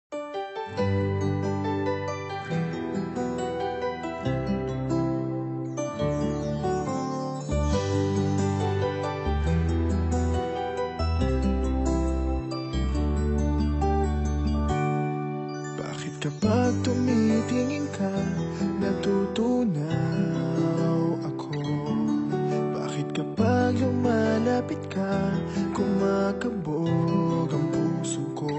Bakit kapag tumitingin ka, natutunaw ako? Bakit kapag lumalapit ka, kumakabog ang puso ko?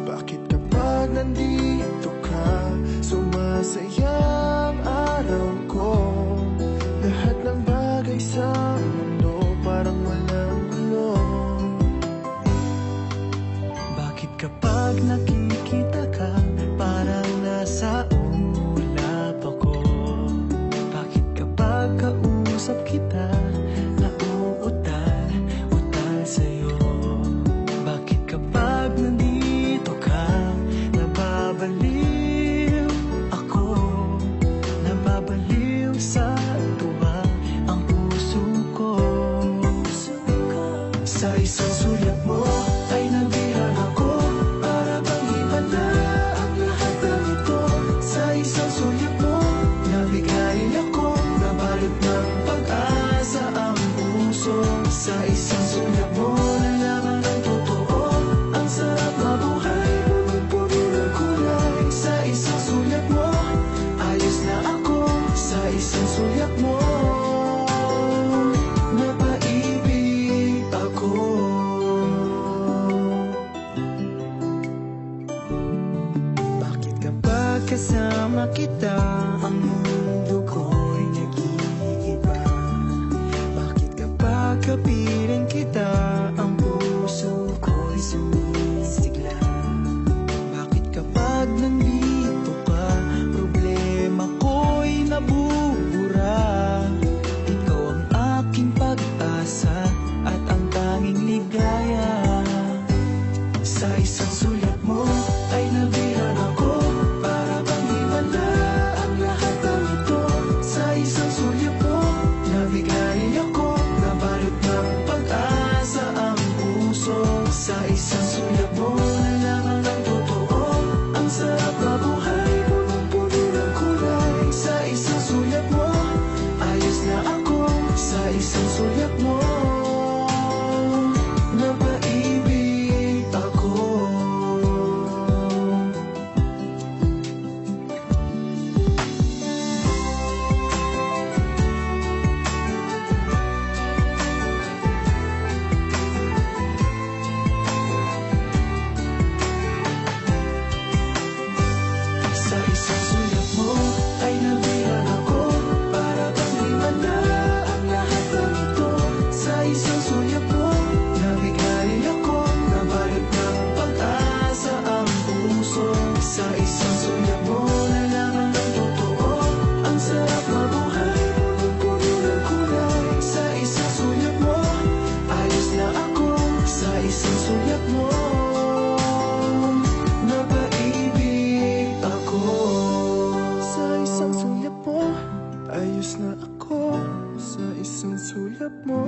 Bakit kapag nandito ka, sumasaya ang araw ko? Lahat ng bagay sa mundo parang walang gulo. Bakit kapag nakikita ka, parang nasa ulap ako? Bakit kapag kausap kita, nauutal sa'yo? Bakit kapag nandito ka, nababaliw ako? Nababaliw sa tuwa ang puso ko. Sa isang sulyap mo ay nabihan ako, para bang himala ang lahat ng ito. Sa isang sulyap mo, nabigayin ako, nabalot ng pag-asa ang puso. Sa isang sulyap mo, nalaman ng totoo, ang sarap mabuhay, punong-puno ng kulay. Sa isang sulyap mo, ayos na ako. Sa isang sulyap mo, napaibig ako. Bakit kapag kasama kita, ang mundo ko'y nag-iiba? Bakit kapag kapiling kita, ang puso ko'y sumisigla? Bakit kapag nandito ka, problema ko'y nabubura? Ikaw ang aking pag-asa at ang tanging ligaya. Sa isang sulyap mo ay nabihan ako, para bang himala ang lahat ng ito. Sa isang sulyap mo, nabigayin ako, nabalot ng pag-asa ang puso. Sa isang sulyap mo, nalaman ng totoo, ang sarap mabuhay, punong-puno ng kulay. Sa isang sulyap mo, ayos na ako. Sa isang sulyap mo, napaibig ako. Sa isang sulyap mo ay nabihan ako, para bang himala ang lahat ng ito. Sa isang sulyap mo, nabigayin ako, nabalot ng pag-asa ang puso. Sa isang sulyap mo, nalaman ng totoo, ang sarap mabuhay, punong-puno ng kulay. Sa isang sulyap mo, ayos na ako. Sa isang sulyap mo, napaibig ako. Sa isang sulyap mo, ayos na ako. Sa isang sulyap mo,